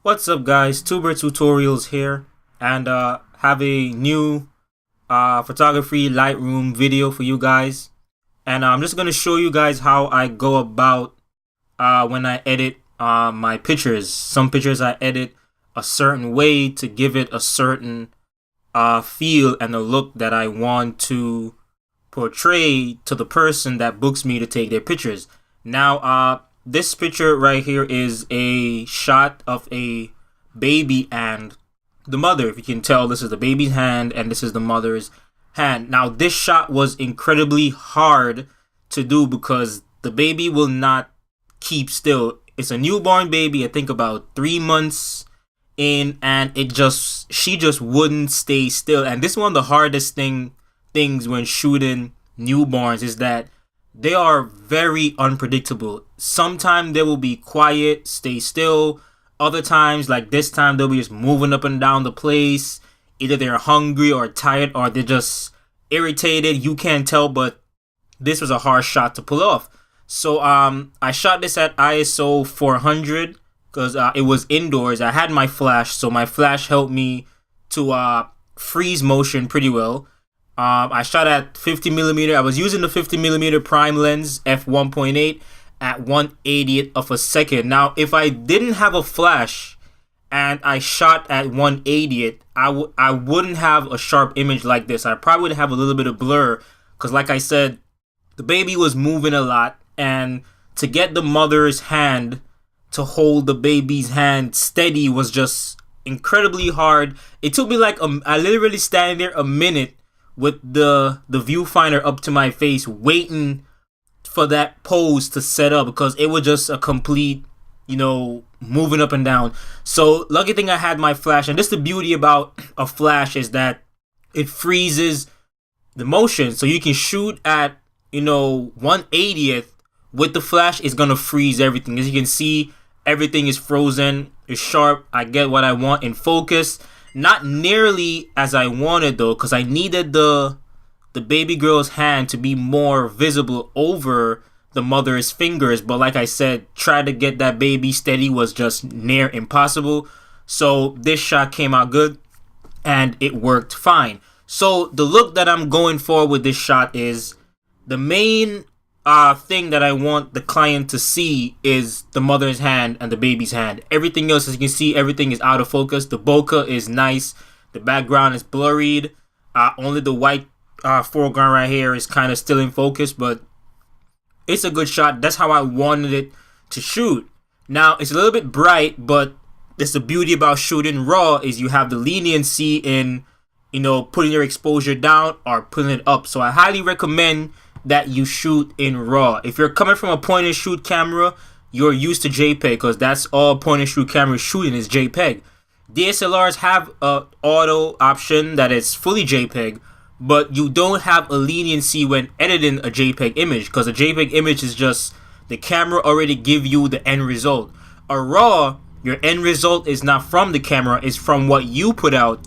What's up, guys? Tuber Tutorials here, and have a new photography Lightroom video for you guys. And I'm just gonna show you guys how I go about when I edit my pictures. Some pictures I edit a certain way to give it a certain feel and a look that I want to portray to the person that books me to take their pictures. Now, this picture right here is a shot of a baby and the mother. If you can tell, this is the baby's hand and this is the mother's hand. Now, this shot was incredibly hard to do because the baby will not keep still. It's a newborn baby, I think about 3 months in, and she just wouldn't stay still. And this is one of the hardest things when shooting newborns is that they are very unpredictable. Sometimes they will be quiet, stay still. Other times, like this time, they'll be just moving up and down the place. Either they're hungry or tired or they're just irritated. You can't tell, but this was a hard shot to pull off. So I shot this at ISO 400 because it was indoors. I had my flash, so my flash helped me to freeze motion pretty well. I shot at 50mm. I was using the 50mm prime lens f1.8 at 1/80th of a second. Now, if I didn't have a flash and I shot at 1/80th, I wouldn't have a sharp image like this. I probably would have a little bit of blur because, like I said, the baby was moving a lot, and to get the mother's hand to hold the baby's hand steady was just incredibly hard. It took me like I literally standing there a minute with the viewfinder up to my face waiting for that pose to set up because it was just a complete, moving up and down. So lucky thing I had my flash, and this the beauty about a flash is that it freezes the motion. So you can shoot at 1/80th with the flash. Is gonna freeze everything. As you can see, everything is frozen, it's sharp. I get what I want in focus. Not nearly as I wanted though, because I needed the baby girl's hand to be more visible over the mother's fingers. But like I said, trying to get that baby steady was just near impossible. So this shot came out good and it worked fine. So the look that I'm going for with this shot is the main thing that I want the client to see is the mother's hand and the baby's hand. Everything else, as you can see, everything is out of focus. The bokeh is nice. The background is blurred. Only the white foreground right here is kind of still in focus, but it's a good shot. That's how I wanted it to shoot. Now, it's a little bit bright, but that's the beauty about shooting raw is you have the leniency in, putting your exposure down or putting it up. So I highly recommend that you shoot in raw. If you're coming from a point and shoot camera, you're used to JPEG because that's all point and shoot camera shooting is JPEG. DSLRs have a auto option that is fully JPEG, but you don't have a leniency when editing a JPEG image because a JPEG image is just the camera already give you the end result. A raw, your end result is not from the camera, it's from what you put out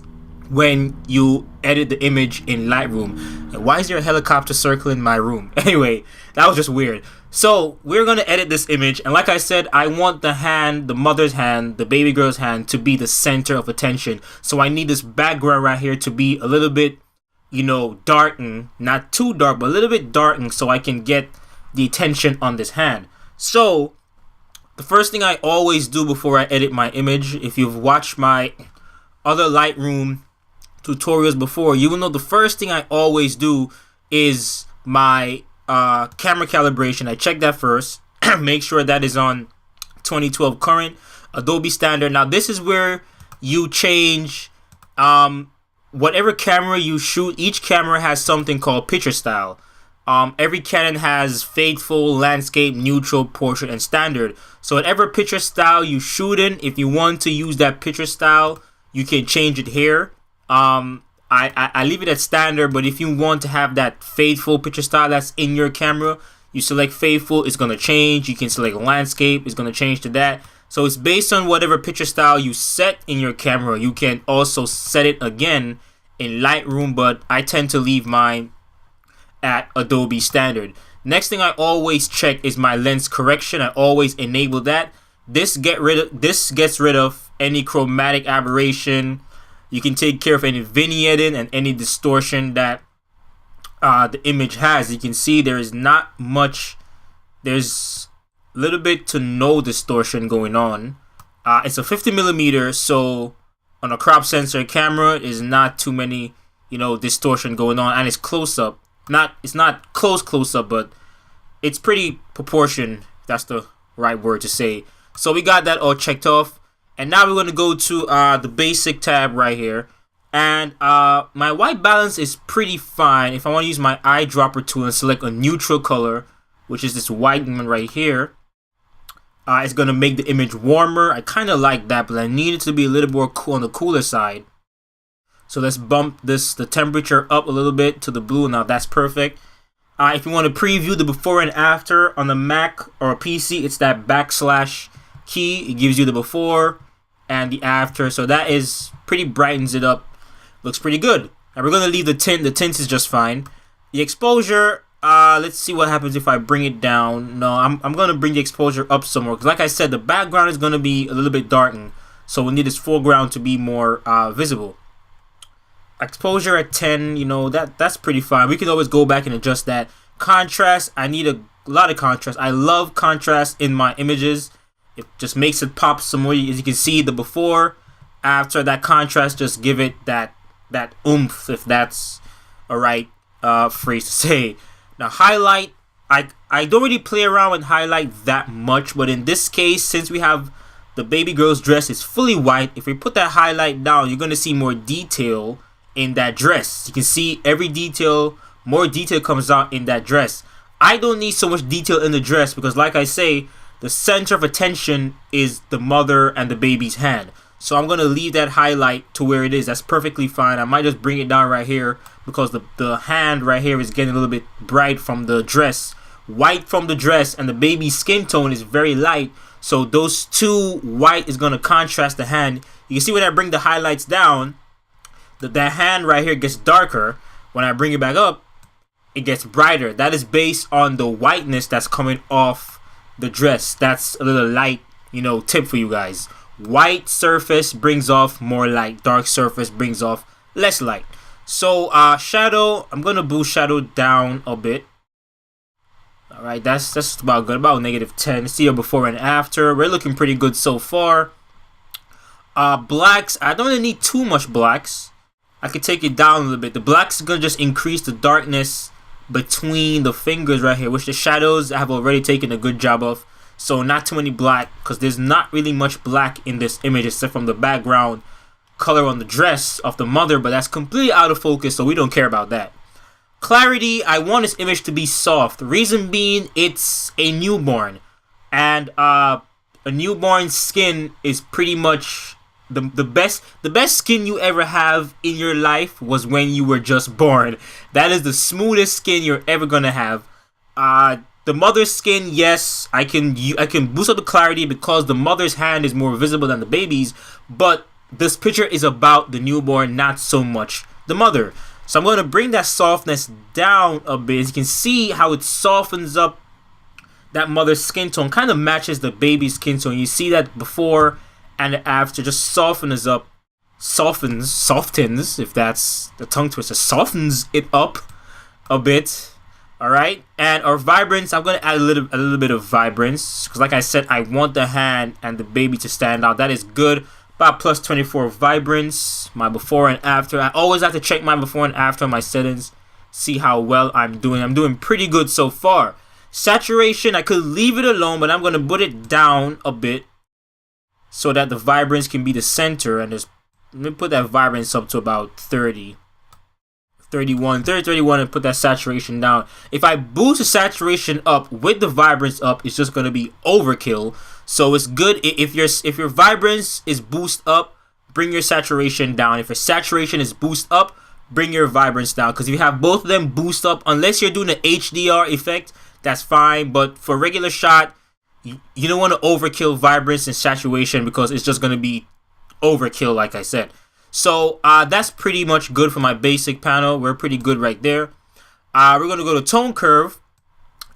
when you edit the image in Lightroom. And why is there a helicopter circling my room? Anyway, that was just weird. So we're gonna edit this image, and like I said, I want the hand, the mother's hand, the baby girl's hand to be the center of attention. So I need this background right here to be a little bit, darkened, not too dark, but a little bit darkened so I can get the attention on this hand. So the first thing I always do before I edit my image, if you've watched my other Lightroom tutorials before, you will know the first thing I always do is my camera calibration. I check that first. Make sure that is on 2012 current Adobe standard. Now this is where you change whatever camera you shoot. Each camera has something called picture style. Every Canon has faithful, landscape, neutral, portrait, and standard. So whatever picture style you shoot in, if you want to use that picture style, you can change it here. I leave it at standard, but if you want to have that faithful picture style that's in your camera, you select faithful, it's going to change. You can select landscape, it's going to change to that. So it's based on whatever picture style you set in your camera. You can also set it again in Lightroom, but I tend to leave mine at Adobe standard. Next thing I always check is my lens correction. I always enable that. This gets rid of any chromatic aberration. You can take care of any vignetting and any distortion that the image has. You can see there is not much. There's a little bit to no distortion going on. It's a 50mm, so on a crop sensor camera is not too many, distortion going on, and it's close up. It's not close up, but it's pretty proportioned. That's the right word to say. So we got that all checked off, and now we're going to go to the basic tab right here. And my white balance is pretty fine. If I want to use my eyedropper tool and select a neutral color, which is this white one right here, it's going to make the image warmer. I kind of like that, but I need it to be a little more cool on the cooler side. So let's bump the temperature up a little bit to the blue. Now that's perfect. If you want to preview the before and after on the Mac or a PC, it's that backslash key. It gives you the before and the after. So that is pretty brightens it up. Looks pretty good. And we're going to leave the tint. The tint is just fine. The exposure, let's see what happens if I bring it down. No, I'm going to bring the exposure up some more. Because like I said, the background is going to be a little bit darkened. So we need this foreground to be more visible. Exposure at 10, that's pretty fine. We can always go back and adjust that. Contrast, I need a lot of contrast. I love contrast in my images. It just makes it pop some more. As you can see, the before, after, that contrast just give it that oomph, if that's a right phrase to say. Now highlight, I don't really play around with highlight that much, but in this case, since we have the baby girl's dress is fully white, if we put that highlight down, you're going to see more detail in that dress. You can see every detail, more detail comes out in that dress. I don't need so much detail in the dress because, like I say, the center of attention is the mother and the baby's hand. So I'm going to leave that highlight to where it is. That's perfectly fine. I might just bring it down right here because the hand right here is getting a little bit bright from the dress. White from the dress, and the baby's skin tone is very light. So those two, white is going to contrast the hand. You can see when I bring the highlights down, that hand right here gets darker. When I bring it back up, it gets brighter. That is based on the whiteness that's coming off the dress. That's a little light, tip for you guys. White surface brings off more light. Dark surface brings off less light. So shadow, I'm gonna boost shadow down a bit. All right, that's about good. About -10. See a before and after. We're looking pretty good so far. Blacks, I don't really need too much blacks. I could take it down a little bit. The blacks is gonna just increase the darkness between the fingers right here, which the shadows I have already taken a good job of. So not too many black, because there's not really much black in this image except from the background color on the dress of the mother, but that's completely out of focus, so we don't care about that. Clarity, I want this image to be soft. Reason being, it's a newborn, and a newborn skin is pretty much the best skin you ever have in your life was when you were just born. That is the smoothest skin you're ever gonna have. The mother's skin, yes, I can boost up the clarity because the mother's hand is more visible than the baby's, but this picture is about the newborn, not so much the mother. So I'm going to bring that softness down a bit. As you can see how it softens up that mother's skin tone, kind of matches the baby's skin tone. You see that before and after just softens, if that's the tongue twister, softens it up a bit. All right, and our vibrance, I'm going to add a little bit of vibrance because, like I said, I want the hand and the baby to stand out. That is good. About plus 24 vibrance. My before and after. I always have to check my before and after on my settings, see how well I'm doing. I'm doing pretty good so far. Saturation, I could leave it alone, but I'm going to put it down a bit so that the vibrance can be the center. And just let me put that vibrance up to about 31, and put that saturation down. If I boost the saturation up with the vibrance up, it's just going to be overkill. So it's good if your vibrance is boost up, bring your saturation down. If your saturation is boost up, bring your vibrance down. Because if you have both of them boost up, unless you're doing an HDR effect, that's fine. But for regular shot, you don't want to overkill vibrance and saturation because it's just going to be overkill, like I said. So that's pretty much good for my basic panel. We're pretty good right there. We're going to go to tone curve.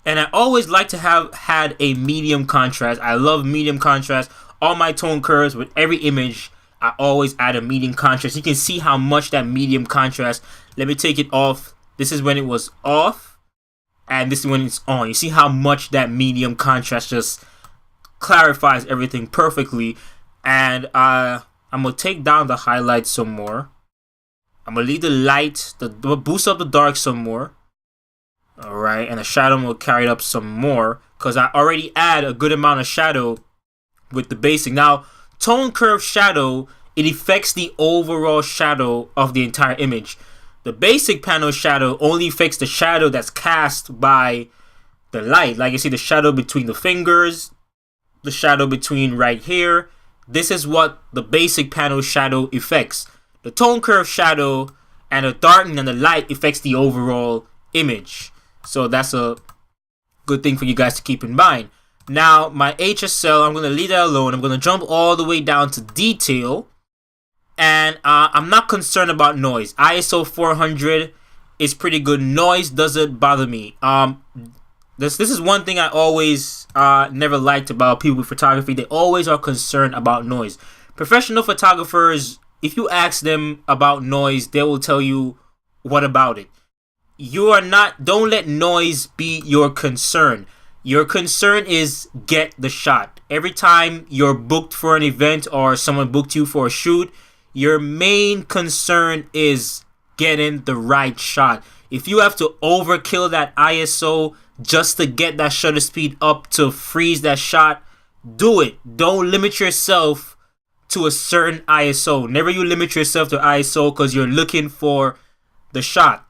And I always like to have had a medium contrast. I love medium contrast. All my tone curves with every image, I always add a medium contrast. You can see how much that medium contrast. Let me take it off. This is when it was off, and this is when it's on. You see how much that medium contrast just clarifies everything perfectly. And I'm gonna take down the highlights some more. I'm gonna leave the light, boost up the dark some more. Alright, and the shadow will carry it up some more because I already add a good amount of shadow with the basic. Now, tone curve shadow, it affects the overall shadow of the entire image. The basic panel shadow only affects the shadow that's cast by the light. Like you see the shadow between the fingers, the shadow between right here. This is what the basic panel shadow affects. The tone curve shadow and the darkening and the light affects the overall image. So that's a good thing for you guys to keep in mind. Now, my HSL, I'm going to leave that alone. I'm going to jump all the way down to detail. And I'm not concerned about noise. ISO 400 is pretty good. Noise doesn't bother me. This is one thing I always never liked about people with photography. They always are concerned about noise. Professional photographers, if you ask them about noise, they will tell you, what about it? Don't let noise be your concern. Your concern is get the shot. Every time you're booked for an event or someone booked you for a shoot, your main concern is getting the right shot. If you have to overkill that ISO just to get that shutter speed up to freeze that shot, do it. Don't limit yourself to a certain ISO. Never you limit yourself to ISO because you're looking for the shot.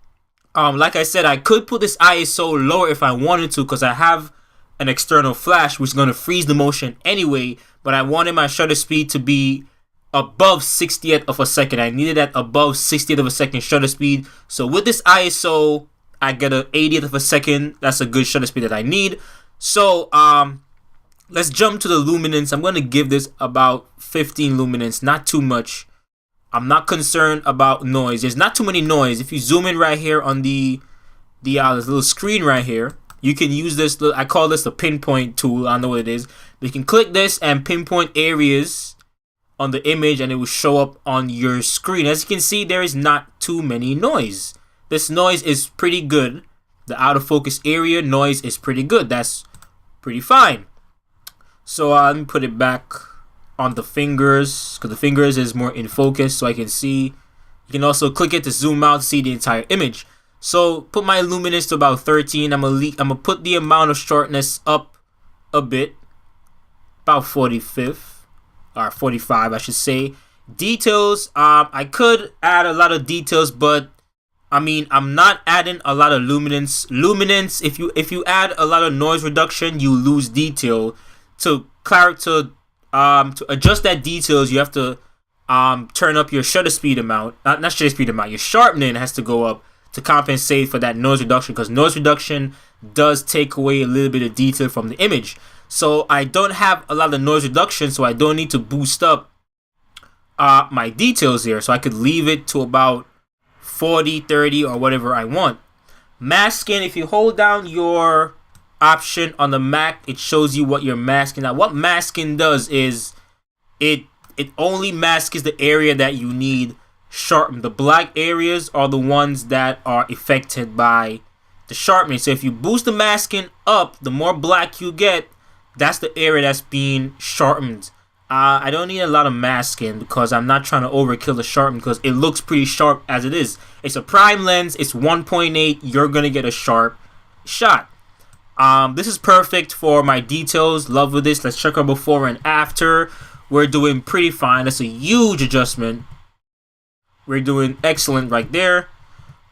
Like I said, I could put this ISO lower if I wanted to because I have an external flash which is going to freeze the motion anyway, but I wanted my shutter speed to be above 60th of a second. I needed that above 60th of a second shutter speed. So with this ISO, I get an 80th of a second. That's a good shutter speed that I need. So let's jump to the luminance. I'm going to give this about 15 luminance, not too much. I'm not concerned about noise. There's not too many noise. If you zoom in right here on this little screen right here, you can use this. I call this the pinpoint tool. I don't know what it is. But you can click this and pinpoint areas on the image, and it will show up on your screen. As you can see, there is not too many noise. This noise is pretty good. The out of focus area noise is pretty good. That's pretty fine. So let me put it back on the fingers because the fingers is more in focus so I can see. You can also click it to zoom out to see the entire image. So put my luminance to about 13. I'm gonna put the amount of sharpness up a bit, about 45th or 45 I should say. Details, I could add a lot of details, but I mean I'm not adding a lot of luminance. Luminance, if you add a lot of noise reduction, you lose detail. To adjust that details, you have to turn up your shutter speed amount. Not shutter speed amount. Your sharpening has to go up to compensate for that noise reduction, because noise reduction does take away a little bit of detail from the image. So I don't have a lot of noise reduction, so I don't need to boost up my details here. So I could leave it to about 40, 30, or whatever I want. Masking, if you hold down your option on the Mac, it shows you what you're masking. Now what masking does is it only masks the area that you need sharpened. The black areas are the ones that are affected by the sharpening. So if you boost the masking up, the more black you get, that's the area that's being sharpened. I don't need a lot of masking because I'm not trying to overkill the sharpen, because it looks pretty sharp as it is. It's a prime lens, it's 1.8, you're gonna get a sharp shot. This is perfect for my details. Love with this. Let's check our before and after. We're doing pretty fine. That's a huge adjustment. We're doing excellent right there.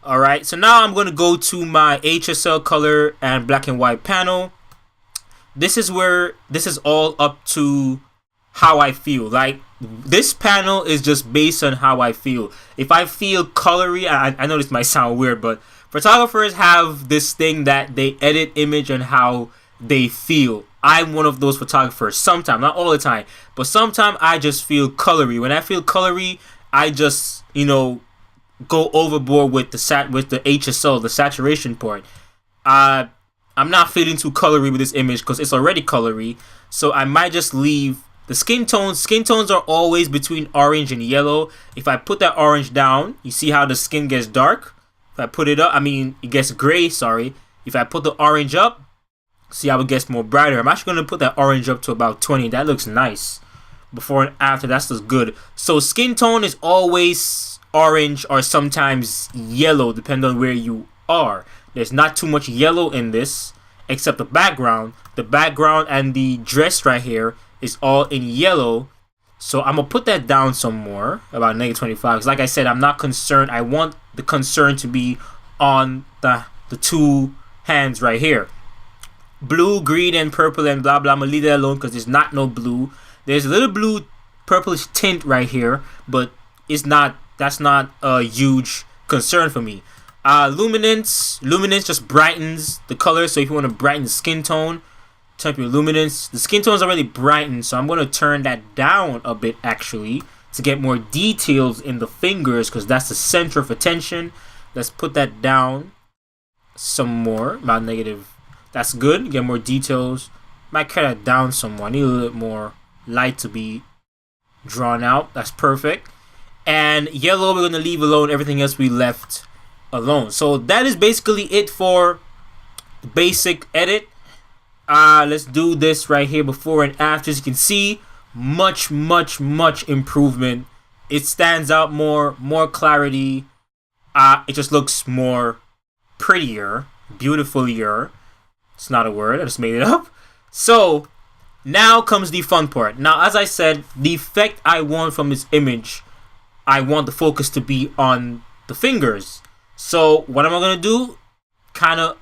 Alright, so now I'm going to go to my HSL color and black and white panel. This is all up to how I feel. Like, this panel is just based on how I feel. If I feel colory, I know this might sound weird, but photographers have this thing that they edit image on how they feel. I'm one of those photographers. Sometimes, not all the time, but sometimes I just feel colory. When I feel colory, I just, go overboard with the HSL, the saturation part. I'm I'm not feeling too colory with this image because it's already colory. So I might just leave the skin tones. Skin tones are always between orange and yellow. If I put that orange down, you see how the skin gets dark? If I put it up, it gets gray, sorry. If I put the orange up, see how it gets more brighter. I'm actually going to put that orange up to about 20. That looks nice. Before and after, that's just good. So skin tone is always orange or sometimes yellow, depending on where you are. There's not too much yellow in this, except the background. The background and the dress right here is all in yellow. So I'm going to put that down some more, about -25. Because like I said, I'm not concerned. I want the concern to be on the two hands right here. Blue, green, and purple, and blah, blah. I'm going to leave that alone because there's not no blue. There's a little blue purplish tint right here, but that's not a huge concern for me. Luminance just brightens the color. So if you want to brighten the skin tone, turn up your luminance. The skin tone is already brightened, so I'm going to turn that down a bit actually to get more details in the fingers because that's the center of attention. Let's put that down some more, about negative. That's good. Get more details. Might cut that down some more. I need a little bit more light to be drawn out. That's perfect. And yellow we're going to leave alone. Everything else we left alone. So that is basically it for the basic edit. Let's do this right here, before and after. As you can see, much improvement. It stands out more clarity. It just looks more prettier, beautifulier. It's not a word, I just made it up. So now comes the fun part. Now, as I said, the effect I want from this image, I want the focus to be on the fingers. So what am I gonna do? Kind of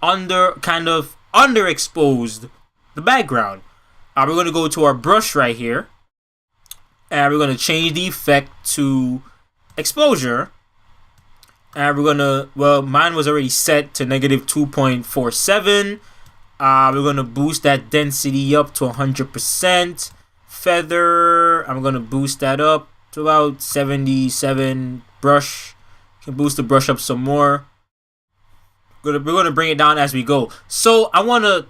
underexposed the background. We're gonna go to our brush right here, and we're gonna change the effect to exposure. And we're gonna, well, mine was already set to -2.47. We're gonna boost that density up to 100%. Feather, I'm gonna boost that up to about 77. Brush, can boost the brush up some more. We're gonna bring it down as we go. So I wanna,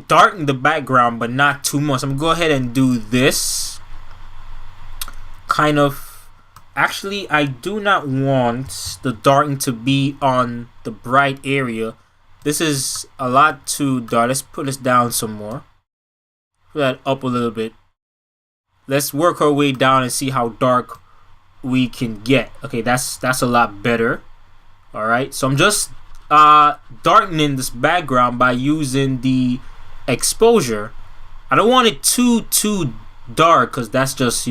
darken the background, but not too much. I'm gonna go ahead and do this. Kind of. Actually, I do not want the darken to be on the bright area. This is a lot too dark. Let's put this down some more. Put that up a little bit. Let's work our way down and see how dark we can get. Okay, that's a lot better. All right, so I'm just darkening this background by using the exposure. I don't want it too dark because that's just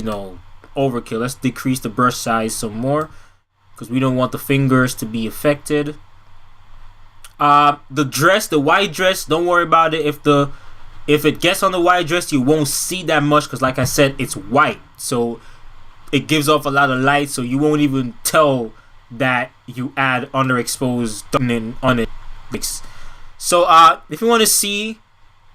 overkill. Let's decrease the brush size some more because we don't want the fingers to be affected. The dress, the white dress, don't worry about it. If it gets on the white dress, you won't see that much because, like I said, it's white, so it gives off a lot of light, so you won't even tell that you add underexposed darkening on it. So if you want to see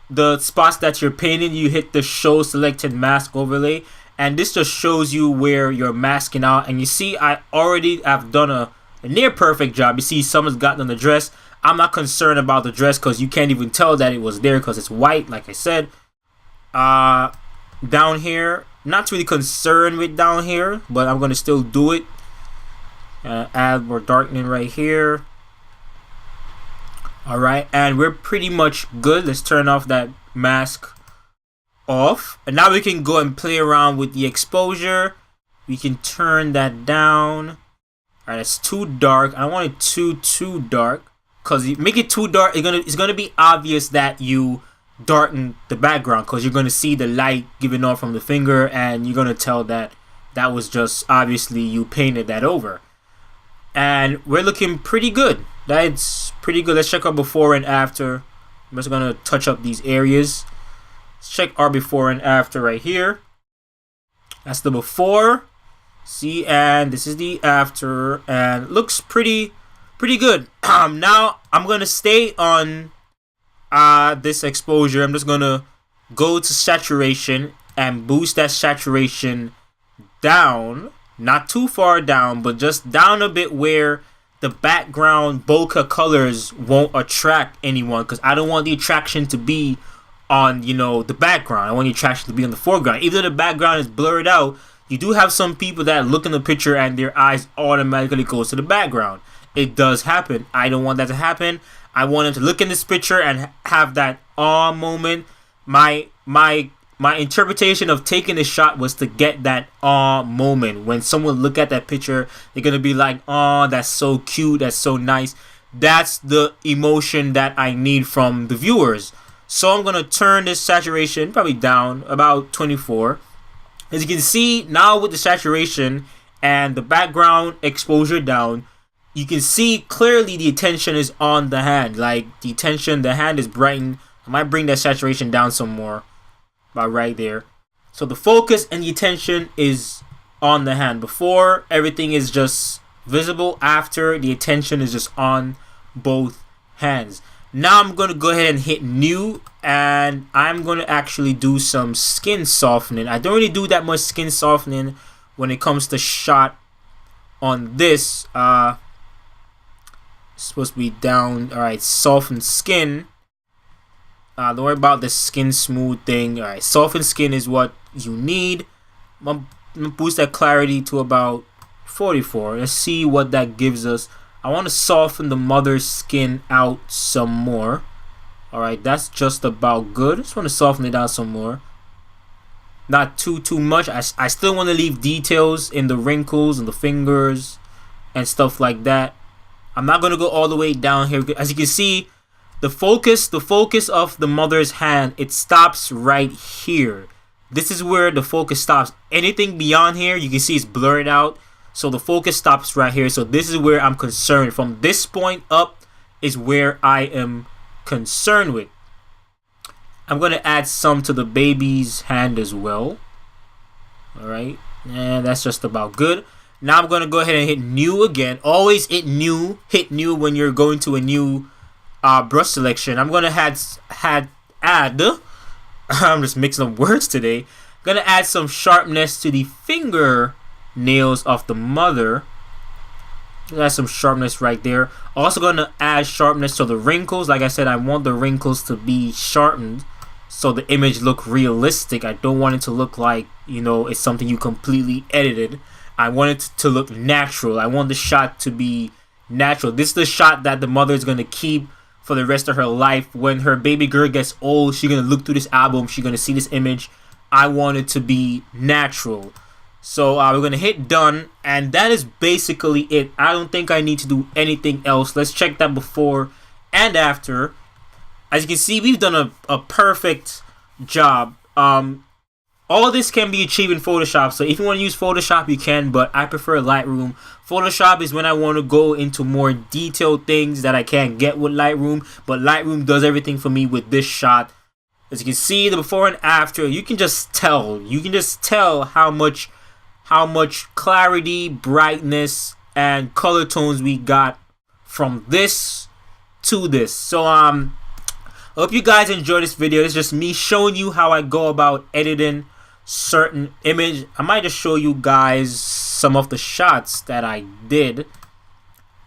the spots that you're painting, you hit the show selected mask overlay, and this just shows you where you're masking out. And you see I already have done a near perfect job. You see someone's gotten on the dress. I'm not concerned about the dress because you can't even tell that it was there because it's white, like I said. Down here, not really concerned with down here, but I'm going to still do it. Add more darkening right here. Alright, and we're pretty much good. Let's turn off that mask off. And now we can go and play around with the exposure. We can turn that down. Alright, it's too dark. I don't want it too dark. Because you make it too dark, it's gonna be obvious that you darken the background because you're gonna see the light giving off from the finger, and you're gonna tell that that was just obviously you painted that over. And we're looking pretty good. That's pretty good. Let's check our before and after. I'm just gonna touch up these areas. Let's check our before and after right here. That's the before. See, and this is the after, and it looks pretty good. Now I'm gonna stay on this exposure. I'm just gonna go to saturation and boost that saturation down, not too far down, but just down a bit where the background bokeh colors won't attract anyone, because I don't want the attraction to be on, you know, the background. I want the attraction to be on the foreground. Even though the background is blurred out, you do have some people that look in the picture and their eyes automatically goes to the background. It does happen. I don't want that to happen. I want them to look in this picture and have that awe moment. My interpretation of taking this shot was to get that awe moment. When someone look at that picture, they're gonna be like, "Oh, that's so cute. That's so nice." That's the emotion that I need from the viewers. So I'm gonna turn this saturation probably down about 24. As you can see now, with the saturation and the background exposure down, you can see clearly the attention is on the hand. Like the hand is brightened. I might bring that saturation down some more, about right there. So the focus and the attention is on the hand. Before, everything is just visible. After, the attention is just on both hands. Now I'm going to go ahead and hit new, and I'm going to actually do some skin softening. I don't really do that much skin softening when it comes to shot on this. It's supposed to be down. Alright, soften skin. Don't worry about the skin smooth thing. Alright, soften skin is what you need. I'm going to boost that clarity to about 44. Let's see what that gives us. I want to soften the mother's skin out some more. Alright, that's just about good. I just want to soften it out some more. Not too much. I still want to leave details in the wrinkles and the fingers and stuff like that. I'm not going to go all the way down here. As you can see, the focus of the mother's hand, it stops right here. This is where the focus stops. Anything beyond here, you can see it's blurred out. So the focus stops right here. So this is where I'm concerned. From this point up is where I am concerned with. I'm going to add some to the baby's hand as well. Alright. And that's just about good. Now I'm going to go ahead and hit new again. Always hit new when you're going to a new brush selection. I'm going to add I'm just mixing up words today. I'm going to add some sharpness to the finger nails of the mother. That's some sharpness right there. Also going to add sharpness to the wrinkles. Like I said, I want the wrinkles to be sharpened so the image look realistic. I don't want it to look like, you know, it's something you completely edited. I want it to look natural. I want the shot to be natural. This is the shot that the mother is going to keep for the rest of her life. When her baby girl gets old, she's going to look through this album. She's going to see this image. I want it to be natural. So we're going to hit done, and that is basically it. I don't think I need to do anything else. Let's check that before and after. As you can see, we've done a perfect job. All this can be achieved in Photoshop. So if you want to use Photoshop, you can, but I prefer Lightroom. Photoshop is when I want to go into more detailed things that I can't get with Lightroom, but Lightroom does everything for me with this shot. As you can see, the before and after, you can just tell. You can just tell how much clarity, brightness, and color tones we got from this to this. So I hope you guys enjoyed this video. It's just me showing you how I go about editing certain image. I might just show you guys some of the shots that I did. Let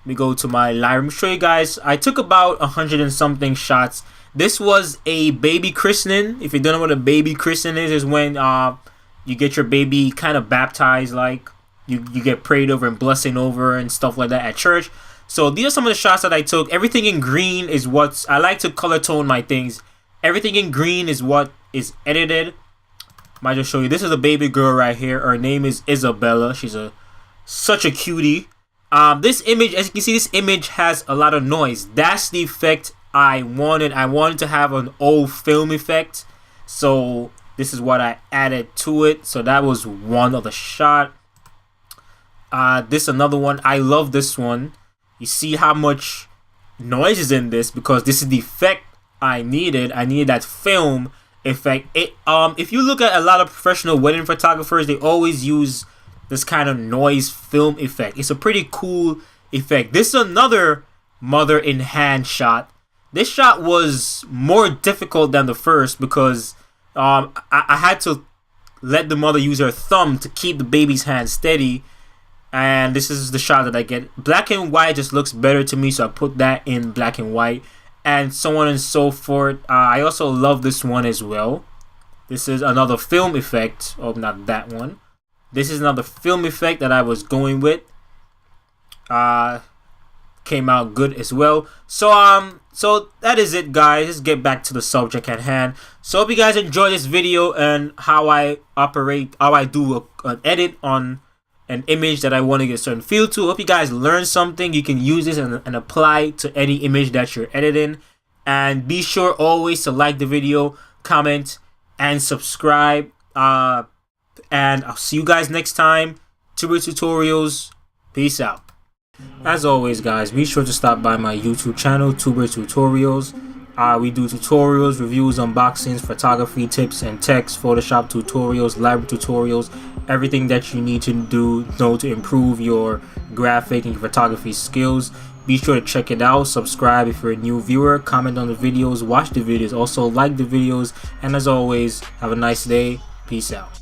me go to my Lightroom, show you guys. I took about 100 and something shots. This was a baby christening. If you don't know what a baby christening is when you get your baby kind of baptized, like you get prayed over and blessing over and stuff like that at church. So these are some of the shots that I took. Everything in green is what I like to color tone my things. Everything in green is what is edited. Might just show you. This is a baby girl right here. Her name is Isabella. She's such a cutie. This image, as you can see, this image has a lot of noise. That's the effect I wanted. I wanted to have an old film effect. So this is what I added to it. So that was one of the shot. This another one. I love this one. You see how much noise is in this because this is the effect I needed. I needed that film effect. If you look at a lot of professional wedding photographers, they always use this kind of noise film effect. It's a pretty cool effect. This is another mother in hand shot. This shot was more difficult than the first because I had to let the mother use her thumb to keep the baby's hand steady. and this is the shot that I get. Black and white just looks better to me, so I put that in black and white, and so on and so forth. I also love this one as well. This is another film effect. Oh, not that one. This is another film effect that I was going with. Came out good as well. So that is it, guys. Let's get back to the subject at hand. So hope you guys enjoy this video and how I operate, how I do an edit on an image that I want to get a certain feel to. Hope you guys learned something. You can use this and apply to any image that you're editing. And be sure always to like the video, comment, and subscribe. And I'll see you guys next time. Tuber Tutorials. Peace out. As always, guys, be sure to stop by my YouTube channel, Tuber Tutorials. We do tutorials, reviews, unboxings, photography tips and techs, Photoshop tutorials, Lightroom tutorials, everything that you need to know to improve your graphic and photography skills. Be sure to check it out. Subscribe if you're a new viewer. Comment on the videos. Watch the videos. Also like the videos. And as always, have a nice day. Peace out.